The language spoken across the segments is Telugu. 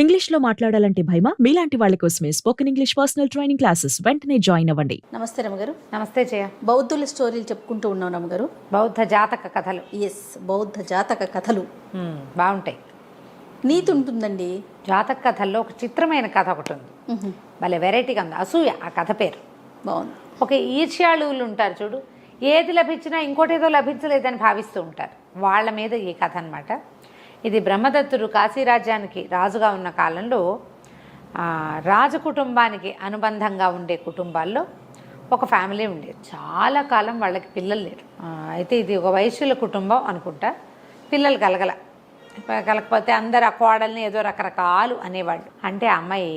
ఇంగ్లీష్‌లో మాట్లాడాలంటే భయమా? మీలాంటి వాళ్ళ కోసమే spoken English personal training classes వెంటనే జాయిన్ అవ్వండి. నమస్తే రమగారు. నమస్తే జయ. బౌద్ధుల స్టోరీలు చెప్పుకుంటూ ఉన్నాం రమగారు. బౌద్ధ జాతక కథలు. ఎస్, బౌద్ధ జాతక కథలు బాగుంటాయి. నీతి ఉంటుందండి జాతక కథల్లో. ఒక చిత్రమైన కథ ఒకటి ఉంది, భలే వెరైటీగా ఉంది. అసూయ ఆ కథ పేరు. బాగుంది. ఒక ఈర్ష్యాళువులు ఉంటారు చూడు, ఏది లభించినా ఇంకోటి ఏదో లభించలేదని భావిస్తూ ఉంటారు. వాళ్ళ మీద ఈ కథ అనమాట. ఇది బ్రహ్మదత్తుడు కాశీరాజ్యానికి రాజుగా ఉన్న కాలంలో రాజకుటుంబానికి అనుబంధంగా ఉండే కుటుంబాల్లో ఒక ఫ్యామిలీ ఉండేది. చాలా కాలం వాళ్ళకి పిల్లలు లేరు. అయితే ఇది ఒక వైశ్యుల కుటుంబం అనుకుంటా. పిల్లలు కలగకపోతే అందరు ఆ కోడల్ని ఏదో రకరకాలు అనేవాళ్ళు. అంటే అమ్మాయి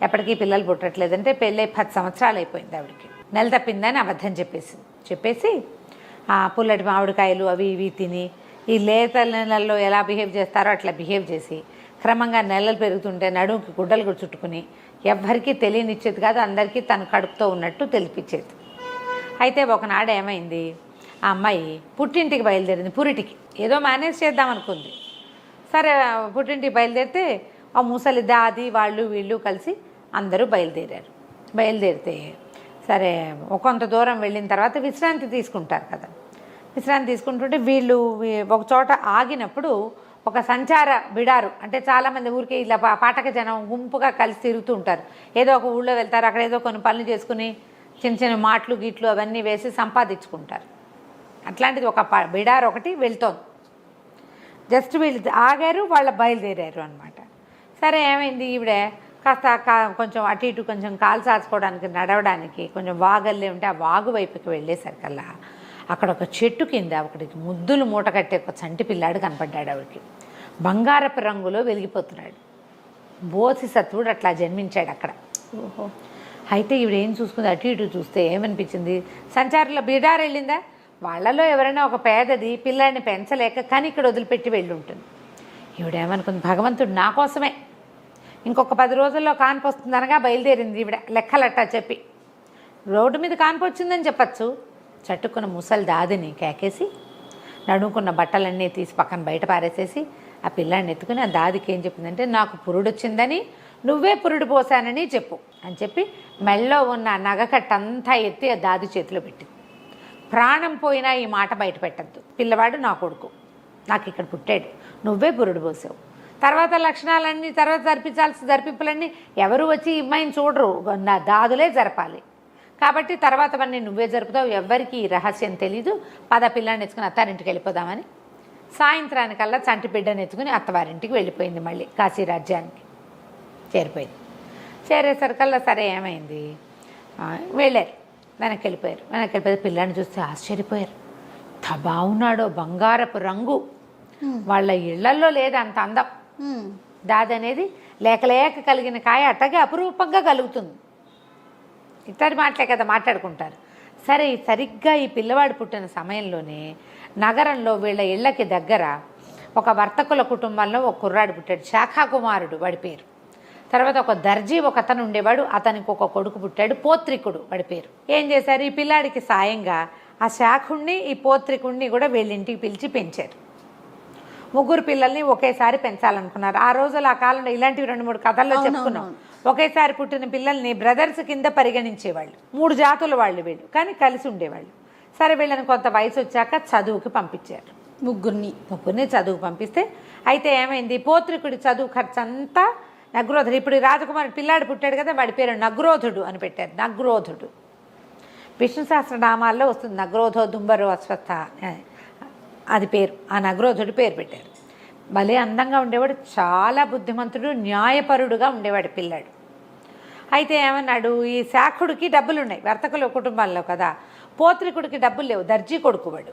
ఎప్పటికీ పిల్లలు పుట్టట్లేదంటే పెళ్ళై 10 సంవత్సరాలు అయిపోయింది. ఆవిడకి నెల తప్పిందని అబద్ధం చెప్పేసి పుల్లటి మామిడికాయలు అవి ఇవి తిని ఈ లేత నెలల్లో ఎలా బిహేవ్ చేస్తారో అట్లా బిహేవ్ చేసి క్రమంగా నెలలు పెరుగుతుంటే నడుముకి గుడ్డలు చుట్టుకుని ఎవ్వరికీ తెలియనిచ్చేది కాదు, అందరికీ తను కడుపుతో ఉన్నట్టు తెలిపించేది. అయితే ఒకనాడు ఏమైంది, ఆ అమ్మాయి పుట్టింటికి బయలుదేరింది. పురిటికి ఏదో మేనేజ్ చేద్దామనుకుంది. సరే పుట్టింటికి బయలుదేరితే ఆ ముసలి దాది వాళ్ళు వీళ్ళు కలిసి అందరూ బయలుదేరితే సరే కొంత దూరం వెళ్ళిన తర్వాత విశ్రాంతి తీసుకుంటారు కదా. విశ్రాంతి తీసుకుంటుంటే వీళ్ళు ఒక చోట ఆగినప్పుడు ఒక సంచార బిడారు, అంటే చాలామంది ఊరికి ఇలా పాఠక జనం గుంపుగా కలిసి తిరుగుతూ ఉంటారు. ఏదో ఒక ఊళ్ళో వెళ్తారు, అక్కడ ఏదో కొన్ని పనులు చేసుకుని చిన్న చిన్న మాటలు గీట్లు అవన్నీ వేసి సంపాదించుకుంటారు. అట్లాంటిది ఒక బిడారు ఒకటి వెళ్తోంది. జస్ట్ వీళ్ళు ఆగారు, వాళ్ళు బయలుదేరారు అనమాట. సరే ఏమైంది, ఈవిడ కాస్త కొంచెం అటు ఇటు కొంచెం కాలు చాచుకోవడానికి నడవడానికి కొంచెం వాగల్లే ఉంటే ఆ వాగు వైపుకి వెళ్ళేసరికల్లా అక్కడ ఒక చెట్టు కింద ఒకటికి ముద్దులు మూట కట్టే ఒక చంటి పిల్లాడు కనపడ్డాడు. ఆవిడకి బంగారపు రంగులో వెలిగిపోతున్నాడు. బోధిసత్వుడు అట్లా జన్మించాడు అక్కడ. ఓహో. అయితే ఈవిడ ఏం చూసుకుంది, అటు ఇటు చూస్తే ఏమనిపించింది, సంచారంలో బిడారు వెళ్ళిందా, వాళ్ళలో ఎవరైనా ఒక పేదది పిల్లాడిని పెంచలేక కానీ ఇక్కడ వదిలిపెట్టి వెళ్ళి ఉంటుంది. ఈవిడేమనుకుంది, భగవంతుడు నా కోసమే ఇంకొక 10 రోజుల్లో కాన్పు వస్తుందనగా బయలుదేరింది ఈవిడ. లెక్కలట్టా చెప్పి రోడ్డు మీద కాన్పు వచ్చిందని చెప్పచ్చు. చట్టుకున్న ముసలి దాదిని కేకేసి నడుముకున్న బట్టలన్నీ తీసి పక్కన బయట పారేసేసి ఆ పిల్లాడిని ఎత్తుకుని ఆ దాదికి ఏం చెప్పిందంటే, నాకు పురుడొచ్చిందని నువ్వే పురుడు పోసానని చెప్పు అని చెప్పి మెళ్ళో ఉన్న నగకట్టంతా ఎత్తి ఆ దాది చేతిలో పెట్టింది. ప్రాణం పోయినా ఈ మాట బయట పెట్టద్దు, పిల్లవాడు నా కొడుకు, నాకు ఇక్కడ పుట్టాడు, నువ్వే పురుడు పోసావు. తర్వాత లక్షణాలన్నీ తర్వాత జరిపింపులన్నీ ఎవరు వచ్చి ఇమ్మాయిని చూడరు, నా దాదులే జరపాలి. కాబట్టి తర్వాత పని నువ్వే జరుపుతావు, ఎవ్వరికి ఈ రహస్యం తెలీదు, పిల్లాన్ని ఎత్తుకుని అత్తారింటికి వెళ్ళిపోదామని సాయంత్రానికల్లా చంటి బిడ్డను ఎత్తుకుని అత్తవారింటికి వెళ్ళిపోయింది. మళ్ళీ కాశీరాజ్యానికి చేరిపోయింది. చేరేసరికల్లా సరే ఏమైంది, వెళ్ళారు, వెనక్కి వెళ్ళిపోయారు. పిల్లాన్ని చూస్తే ఆశ్చర్యపోయారు. బాగున్నాడో, బంగారపు రంగు, వాళ్ళ ఇళ్లల్లో లేదు అంత అందం. దాది అనేది లేక కలిగిన కాయ అట్టగే అపురూపంగా కలుగుతుంది. ఇతడి మాటలే కదా మాట్లాడుకుంటారు. సరే సరిగ్గా ఈ పిల్లవాడు పుట్టిన సమయంలోనే నగరంలో వీళ్ళ ఇళ్ళకి దగ్గర ఒక వర్తకుల కుటుంబంలో ఒక కుర్రాడు పుట్టాడు, శాఖాకుమారుడు వాడి పేరు. తర్వాత ఒక దర్జీ ఒక అతను ఉండేవాడు, అతనికి ఒక కొడుకు పుట్టాడు, పోత్రికుడు వాడి పేరు. ఏం చేశారు, ఈ పిల్లాడికి సాయంగా ఆ శాఖుణ్ణి ఈ పోత్రికుణ్ణి కూడా వీళ్ళింటికి పిలిచి పెంచారు. 3 పిల్లల్ని ఒకేసారి పెంచాలనుకున్నారు. ఆ రోజులు ఆ కాలంలో ఇలాంటివి 2-3 కథల్లో చెప్పుకున్నాం. ఒకేసారి పుట్టిన పిల్లల్ని బ్రదర్స్ కింద పరిగణించేవాళ్ళు. 3 జాతుల వాళ్ళు వీళ్ళు, కానీ కలిసి ఉండేవాళ్ళు. సరే వీళ్ళని కొంత వయసు వచ్చాక చదువుకి పంపించారు. ముగ్గురిని చదువుకు పంపిస్తే అయితే ఏమైంది, పోత్రికుడి చదువు ఖర్చు అంతా నగ్రోధుడు. ఇప్పుడు రాజకుమారుడు పిల్లాడు పుట్టాడు కదా, వాడి పేరు నగ్రోధుడు అని పెట్టారు. నగ్రోధుడు విష్ణు సహస్రనామాల్లో వస్తుంది. నగ్రోధో దుంబరో అశ్వత్థ అది పేరు. ఆ నగ్రోధుడి పేరు పెట్టారు. భలే అందంగా ఉండేవాడు, చాలా బుద్ధిమంతుడు, న్యాయపరుడుగా ఉండేవాడు పిల్లాడు. అయితే ఏమన్నాడు, ఈ శాఖుడికి డబ్బులు ఉన్నాయి వర్తకుల కుటుంబాల్లో కదా, పోత్రికుడికి డబ్బులు లేవు, దర్జీ కొడుకు వాడు.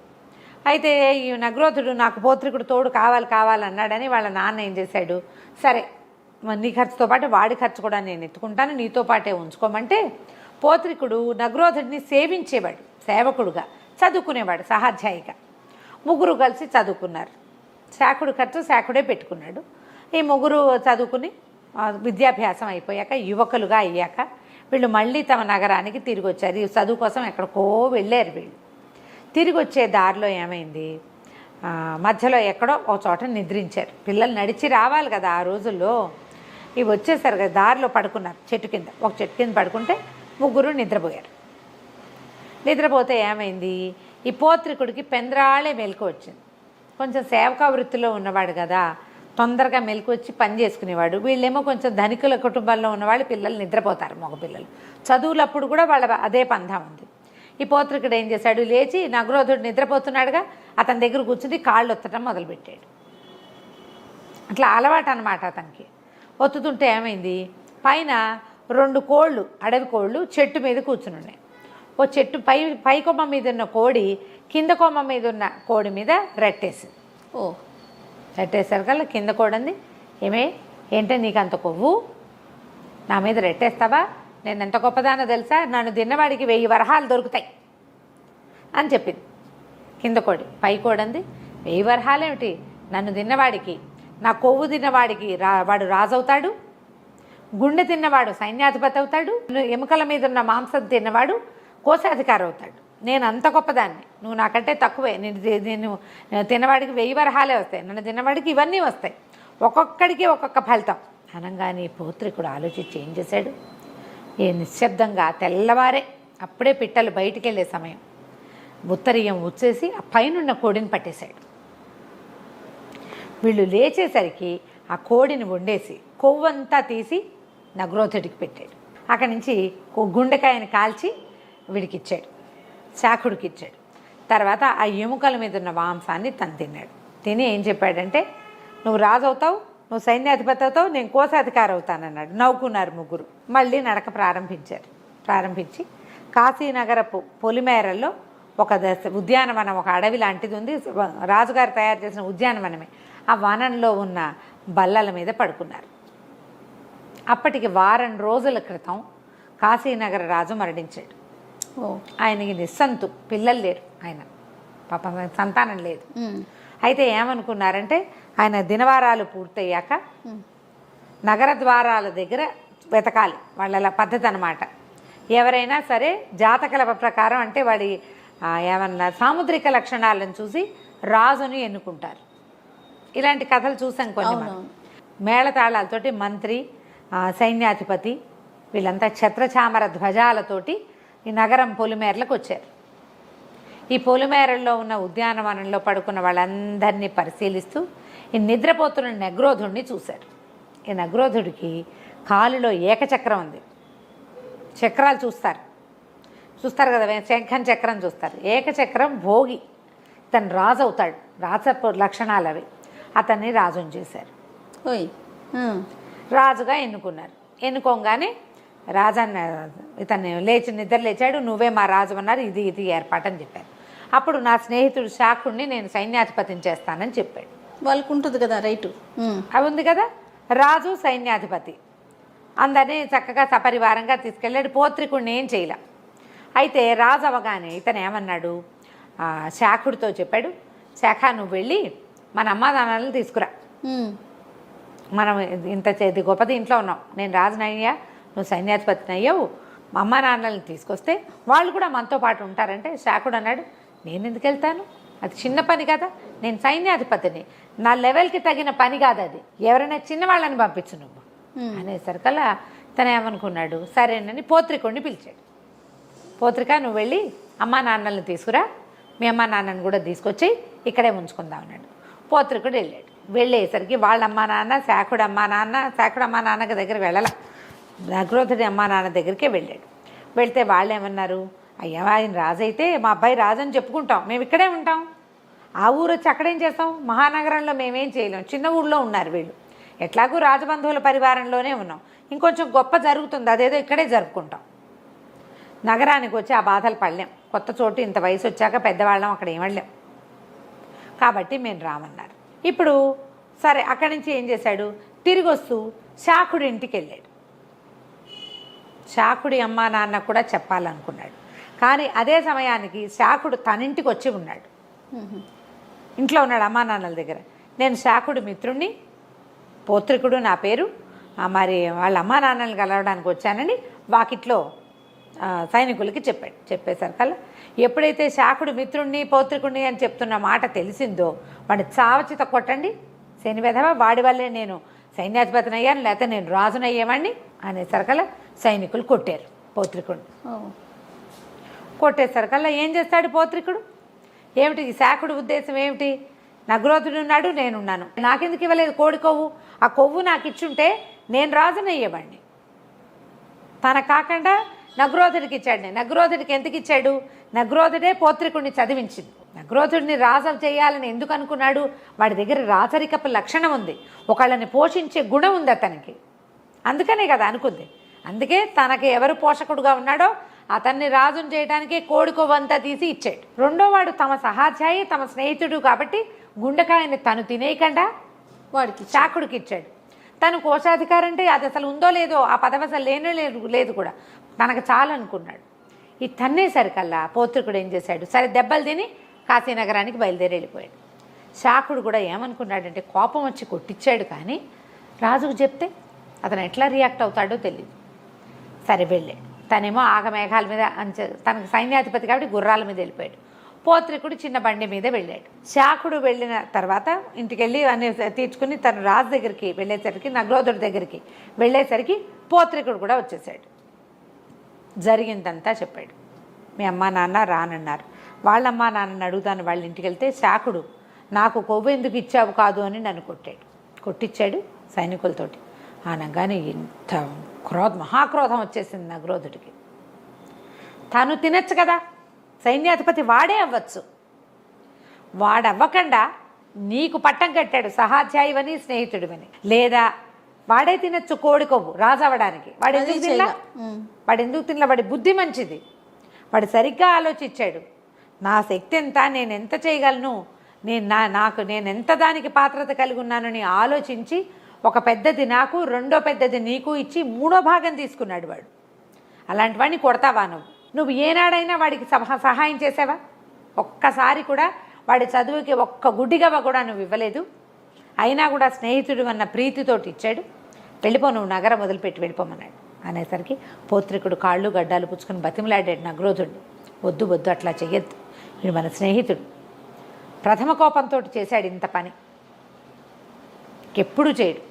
అయితే ఈ నగ్రోధుడు నాకు పోత్రికుడు తోడు కావాలన్నాడని వాళ్ళ నాన్న ఏం చేశాడు, సరే నీ ఖర్చుతో పాటు వాడి ఖర్చు కూడా నేను ఎత్తుకుంటాను, నీతో పాటే ఉంచుకోమంటే పోత్రికుడు నగ్రోధుడిని సేవించేవాడు, సేవకుడుగా చదువుకునేవాడు సహాధ్యాయిగా. 3 కలిసి చదువుకున్నారు. శాఖుడు ఖర్చు శాఖుడే పెట్టుకున్నాడు. ఈ 3 చదువుకుని విద్యాభ్యాసం అయిపోయాక యువకులుగా అయ్యాక వీళ్ళు మళ్ళీ తమ నగరానికి తిరిగి వచ్చారు. ఈ చదువు కోసం ఎక్కడికో వెళ్ళారు వీళ్ళు. తిరిగి వచ్చే దారిలో ఏమైంది, మధ్యలో ఎక్కడో ఒక చోట నిద్రించారు. పిల్లలు నడిచి రావాలి కదా ఆ రోజుల్లో. ఇవి వచ్చేసారు కదా, దారిలో పడుకున్నారు చెట్టు కింద. ఒక చెట్టు కింద పడుకుంటే ముగ్గురు నిద్రపోయారు. నిద్రపోతే ఏమైంది, ఈ పోత్రికుడికి పెందరాళే మెలకు వచ్చింది. కొంచెం సేవకా వృత్తిలో ఉన్నవాడు కదా, తొందరగా మెలకు వచ్చి పని చేసుకునేవాడు. వీళ్ళేమో కొంచెం ధనికుల కుటుంబాల్లో ఉన్నవాళ్ళు, పిల్లలు నిద్రపోతారు, మగపిల్లలు. చదువులప్పుడు కూడా వాళ్ళ అదే పంథా ఉంది. ఈ పోత్రికుడు ఏం చేశాడు, లేచి నగరోధుడు నిద్రపోతున్నాడుగా అతని దగ్గర కూర్చుని కాళ్ళు ఒత్తడం మొదలుపెట్టాడు. అట్లా అలవాటు అనమాట అతనికి. ఒత్తుతుంటే ఏమైంది, పైన 2 కోళ్ళు, అడవి కోళ్ళు చెట్టు మీద కూర్చుని ఉన్నాయి. ఓ చెట్టు పై కొమ్మ మీద ఉన్న కోడి కింద కొమ్మ మీద ఉన్న కోడి మీద రెట్టేసింది. ఓ రెట్టేసారు కల్లా కింద కోడంది, ఏంటే నీకు అంత కొవ్వు, నా మీద రెట్టేస్తావా, నేను ఎంత గొప్పదానో తెలుసా, నన్ను తిన్నవాడికి 1000 వరహాలు దొరుకుతాయి అని చెప్పింది కింద కోడి. పై కోడంది, 1000 వరహాలు ఏమిటి, నన్ను తిన్నవాడికి, నా కొవ్వు తిన్నవాడికి వాడు రాజవుతాడు, గుండె తిన్నవాడు సైన్యాధిపతి అవుతాడు, ఎముకల మీద ఉన్న మాంసం తిన్నవాడు కోశాధికారి అవుతాడు. నేను అంత గొప్పదాన్ని, నువ్వు నాకంటే తక్కువే, నేను తిన్నవాడికి 1000 వరహాలే వస్తాయి, నన్ను తిన్నవాడికి ఇవన్నీ వస్తాయి, ఒక్కొక్కడికి ఒక్కొక్క ఫలితం అనగానే పోత్రికుడు ఆలోచించి ఏం చేశాడు, నిశ్శబ్దంగా తెల్లవారే అప్పుడే పిట్టలు బయటికి వెళ్ళే సమయం ఉత్తరీయం వచ్చేసి ఆ పైనున్న కోడిని పట్టేశాడు. వీళ్ళు లేచేసరికి ఆ కోడిని వండేసి కొవ్వంతా తీసి నగ్రోధుడికి పెట్టాడు. అక్కడి నుంచి గుండెకాయని కాల్చి వీడికి ఇచ్చాడు, శాఖుడికి ఇచ్చాడు. తర్వాత ఆ ఎముకల మీద ఉన్న మాంసాన్ని తను తిన్నాడు. తిని ఏం చెప్పాడంటే, నువ్వు రాజు అవుతావు, నువ్వు సైన్యాధిపతి అవుతావు, నేను కోశాధికారి అవుతానన్నాడు. నవ్వుకున్నారు ముగ్గురు. మళ్ళీ నడక ప్రారంభించి కాశీనగరపు పొలిమేరల్లో ఒక ఉద్యానవనం, ఒక అడవి లాంటిది ఉంది. రాజుగారు తయారు చేసిన ఉద్యానవనమే. ఆ వనంలో ఉన్న బల్లల మీద పడుకున్నారు. అప్పటికి 1 వారం రోజుల క్రితం కాశీనగర రాజు మరణించాడు. ఆయనకి నిస్సంతు, పిల్లలు లేరు, ఆయన పాపం సంతానం లేదు. అయితే ఏమనుకున్నారంటే, ఆయన దినవారాలు పూర్తయ్యాక నగర ద్వారాల దగ్గర వెతకాలి, వాళ్ళ పద్ధతి అన్నమాట. ఎవరైనా సరే జాతకాల ప్రకారం, అంటే వాడి ఏమన్నా సాముద్రిక లక్షణాలను చూసి రాజుని ఎన్నుకుంటారు. ఇలాంటి కథలు చూసాం కొన్ని. మేళతాళాలతోటి మంత్రి, సైన్యాధిపతి వీళ్ళంతా ఛత్రచామర ధ్వజాలతోటి ఈ నగరం పొలిమేరలకు వచ్చారు. ఈ పొలిమేరల్లో ఉన్న ఉద్యానవనంలో పడుకున్న వాళ్ళందరినీ పరిశీలిస్తూ ఈ నిద్రపోతున్న నగ్రోధుడిని చూశారు. ఈ నగ్రోధుడికి కాలులో ఏకచక్రం ఉంది. చక్రాలు చూస్తారు కదా, శంఖం చక్రం చూస్తారు. ఏకచక్రం భోగి, ఇతను రాజు అవుతాడు, రాజపు లక్షణాలు అవి. అతన్ని రాజుని చేశారు, రాజుగా ఎన్నుకున్నారు. ఎన్నుకోగానే రాజన్న ఇతన్ని నిద్ర లేచాడు. నువ్వే మా రాజు అన్నారు, ఇది ఏర్పాటని చెప్పారు. అప్పుడు నా స్నేహితుడు శాఖుడిని నేను సైన్యాధిపతిని చేస్తానని చెప్పాడు. వాళ్ళకు ఉంటుంది కదా రైటు, అవి ఉంది కదా. రాజు సైన్యాధిపతి అందరినీ చక్కగా సపరివారంగా తీసుకెళ్ళాడు. పోత్రికుడిని ఏం చేయలే. అయితే రాజు అవగానే ఇతను ఏమన్నాడు, శాఖుడితో చెప్పాడు, శాఖ నువ్వు వెళ్ళి మన అమ్మానాన్నలను తీసుకురా, మనం ఇంత గొప్పది ఇంట్లో ఉన్నాం, నేను రాజునయ్యా, నువ్వు సైన్యాధిపతిని అయ్యావు, మా అమ్మ నాన్నలను తీసుకొస్తే వాళ్ళు కూడా మనతో పాటు ఉంటారంటే శాఖుడు అన్నాడు, నేను ఎందుకు వెళ్తాను, అది చిన్న పని కదా, నేను సైన్యాధిపతిని, నా లెవెల్కి తగిన పని కాదు అది, ఎవరైనా చిన్నవాళ్ళని పంపించు నువ్వు అనేసరికల్లా తను ఏమనుకున్నాడు, సరేనని పోత్రికుడిని పిలిచాడు. పోత్రిక నువ్వు వెళ్ళి అమ్మా నాన్నలను తీసుకురా, మీ అమ్మా నాన్నని కూడా తీసుకొచ్చి ఇక్కడే ఉంచుకుందాం అన్నాడు. పోత్రికుడు వెళ్ళాడు. వెళ్ళేసరికి వాళ్ళ అమ్మా నాన్న, శాఖుడు అమ్మా నాన్నకి దగ్గర వెళ్ళాల, నగ్రోధుడి అమ్మా నాన్న దగ్గరికే వెళ్ళాడు. వెళ్తే వాళ్ళు ఏమన్నారు, అయ్యా ఆయన రాజు అయితే మా అబ్బాయి రాజు అని చెప్పుకుంటాం, మేము ఇక్కడే ఉంటాం, ఆ ఊరు వచ్చి అక్కడేం చేస్తాం, మహానగరంలో మేమేం చేయలేం, చిన్న ఊళ్ళో ఉన్నారు వీళ్ళు, ఎట్లాగూ రాజబంధువుల పరివారంలోనే ఉన్నాం, ఇంకొంచెం గొప్ప జరుగుతుంది, అదేదో ఇక్కడే జరుపుకుంటాం, నగరానికి వచ్చి ఆ బాధలు పడలేం, కొత్త చోటు ఇంత వయసు వచ్చాక పెద్దవాళ్ళం అక్కడ ఏమడలేం, కాబట్టి మేము రామన్నారు. ఇప్పుడు సరే అక్కడి నుంచి ఏం చేశాడు, తిరిగి వస్తూ శాఖుడి ఇంటికి వెళ్ళాడు. శాఖుడి అమ్మా నాన్న కూడా చెప్పాలనుకున్నాడు, కానీ అదే సమయానికి శాఖుడు తన ఇంటికి వచ్చి ఉన్నాడు, ఇంట్లో ఉన్నాడు అమ్మా నాన్నల దగ్గర. నేను శాఖుడి మిత్రుణ్ణి, పోత్రికుడు నా పేరు, మరి వాళ్ళ అమ్మా నాన్నలు కలవడానికి వచ్చానని వాకిట్లో సైనికులకి చెప్పాడు. చెప్పేసరికల్లా ఎప్పుడైతే శాఖుడు మిత్రుణ్ణి పౌత్రికుణ్ణి అని చెప్తున్న మాట తెలిసిందో వాడిని చావచిత కొట్టండి, శని వెధవ, వాడి వల్లే నేను సైన్యాధిపతిని అయ్యాను లేకపోతే నేను రాజునయ్యేవాడిని అనేసరికల్లా సైనికులు కొట్టారు పౌత్రికుడు. ఓ. కొట్టేసరికల్లా ఏం చేస్తాడు పౌత్రికుడు? ఏమిటి ఈ శాఖుడు ఉద్దేశం ఏమిటి? నగ్రోధుడు ఉన్నాడు, నేనున్నాను, నాకెందుకు ఇవ్వలేదు కోడి కొవ్వు? ఆ కొవ్వు నాకు ఇచ్చుంటే నేను రాజునయ్యేవాడిని. తన కాకుండా నగ్రోధుడికి ఇచ్చాడు. నగ్రోధుడికి ఎందుకు ఇచ్చాడు? నగ్రోధుడే పౌత్రికుడిని చదివించింది. నగ్రోధుడిని రాజు చేయాలని ఎందుకు అనుకున్నాడు? వాడి దగ్గర రాజరికపు లక్షణం ఉంది, ఒకళ్ళని పోషించే గుణం ఉంది అతనికి, అందుకనే కదా అనుకుంది. అందుకే తనకి ఎవరు పోషకుడుగా ఉన్నాడో అతన్ని రాజును చేయడానికే కోడి కొవ్వంతా తీసి ఇచ్చాడు. రెండోవాడు తమ సహాధ్యాయి, తమ స్నేహితుడు కాబట్టి గుండెకాయని తను తినేయకుండా వాడికి శాఖుడికి ఇచ్చాడు. తను కోశాధికారి అంటే అది అసలు ఉందో లేదో, ఆ పదవి అసలు లేదు కూడా, తనకు చాలు అనుకున్నాడు. ఈ తన్నేసరికల్లా పౌత్రికుడు ఏం చేశాడు? సరే దెబ్బలు తిని కాశీనగరానికి బయలుదేరి వెళ్ళిపోయాడు. శాఖుడు కూడా ఏమనుకున్నాడంటే కోపం వచ్చి కొట్టించాడు, కానీ రాజుకు చెప్తే అతను ఎట్లా రియాక్ట్ అవుతాడో తెలియదు. సరే వెళ్ళాడు. తనేమో ఆగమేఘాల మీద తనకు సైన్యాధిపతి కాబట్టి గుర్రాల మీద వెళ్ళిపోయాడు. పౌత్రికుడు చిన్న బండి మీద వెళ్ళాడు. శాఖుడు వెళ్ళిన తర్వాత ఇంటికి వెళ్ళి అన్ని తీర్చుకుని తను రాజు దగ్గరికి వెళ్ళేసరికి, నగ్రోధుడి దగ్గరికి వెళ్ళేసరికి పౌత్రికుడు కూడా వచ్చేసాడు. జరిగిందంతా చెప్పాడు. మీ అమ్మా నాన్న రానన్నారు. వాళ్ళమ్మా నాన్నని అడుగుతాను వాళ్ళ ఇంటికి వెళ్తే శాఖుడు నాకు కొవ్వు ఎందుకు ఇచ్చావు కాదు అని నన్ను కొట్టించాడు సైనికులతోటి. అనగానే ఇంత మహాక్రోధం వచ్చేసింది నగ్రోధుడికి. తను తినచ్చు కదా, సైన్యాధిపతి వాడే అవ్వచ్చు, వాడవ్వకుండా నీకు పట్టం కట్టాడు సహాధ్యాయువని స్నేహితుడివని. లేదా వాడే తినచ్చు కోడి కొవ్వు రాజు అవ్వడానికి. వాడు ఎందుకు తినలా? వాడి బుద్ధి మంచిది, వాడు సరిగ్గా ఆలోచించాడు. నా శక్తి ఎంత, నేను ఎంత చేయగలను, నేను ఎంత దానికి పాత్రత కలిగి ఉన్నానని ఆలోచించి ఒక పెద్దది నాకు, రెండో పెద్దది నీకు ఇచ్చి మూడో భాగం తీసుకున్నాడు వాడు. అలాంటి వాడిని కొడతావా నువ్వు ఏనాడైనా వాడికి సహాయం చేసావా? ఒక్కసారి కూడా వాడి చదువుకి ఒక్క గుడ్డిగవ్వ కూడా నువ్వు ఇవ్వలేదు. అయినా కూడా స్నేహితుడు అన్న ప్రీతితోటి ఇచ్చాడు. వెళ్ళిపో, నువ్వు నగరం వదిలిపెట్టి వెళ్ళిపోమన్నాడు. అనేసరికి పౌత్రికుడు కాళ్ళు గడ్డాలు పుచ్చుకొని బతిమలాడాడు నగ్రోధుడిని. వద్దు అట్లా చెయ్యొద్దు, వీడు మన స్నేహితుడు. ప్రథమ కోపంతో చేశాడు ఇంత పని, ఎప్పుడు చేయడు,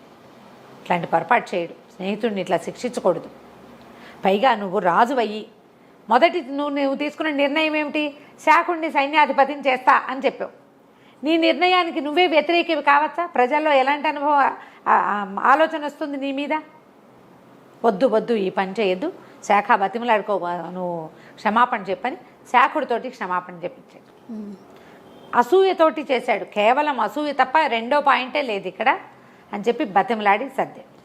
ఇట్లాంటి పొరపాటు చేయడు. స్నేహితుడిని ఇట్లా శిక్షించకూడదు. పైగా నువ్వు రాజు అయ్యి మొదటి నువ్వు తీసుకున్న నిర్ణయం ఏమిటి? శాఖుడిని సైన్యాధిపతిని చేస్తా అని చెప్పావు. నీ నిర్ణయానికి నువ్వే వ్యతిరేకివి కావచ్చా? ప్రజల్లో ఎలాంటి ఆలోచన వస్తుంది నీ మీద? వద్దు ఈ పని చేయొద్దు, శాఖ బతిమలాడుకో, నువ్వు క్షమాపణ చెప్పని శాఖుడితోటి క్షమాపణ చెప్పించాడు. అసూయతోటి చేశాడు, కేవలం అసూయ తప్ప రెండో పాయింటే లేదు ఇక్కడ అని చెప్పి బతిమలాడి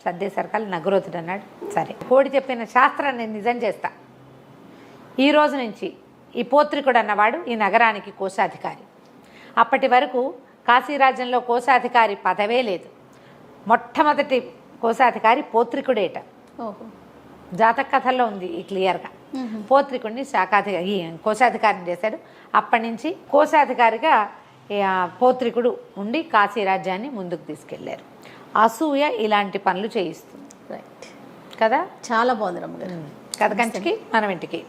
సర్దేసరికల్ నగ్రోధుడు అన్నాడు, సరే కోడి చెప్పిన శాస్త్రాన్ని నేను నిజం చేస్తా. ఈ రోజు నుంచి ఈ పౌత్రికుడు అన్నవాడు ఈ నగరానికి కోశాధికారి. అప్పటి వరకు కాశీరాజ్యంలో కోశాధికారి పదవే లేదు. మొట్టమొదటి కోశాధికారి పౌత్రికుడేట. ఓహో. జాతక కథల్లో ఉంది ఈ క్లియర్గా. పౌత్రికుడిని కోశాధికారిని చేశాడు. అప్పటి నుంచి కోశాధికారిగా పౌత్రికుడు ఉండి కాశీరాజ్యాన్ని ముందుకు తీసుకెళ్లారు. అసూయ ఇలాంటి పనులు చేయిస్తుంది. రైట్ కదా. చాలా బాగుంది రమ్మగారు. కథ కంచికి మనం ఇంటికి.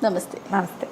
నమస్తే. నమస్తే.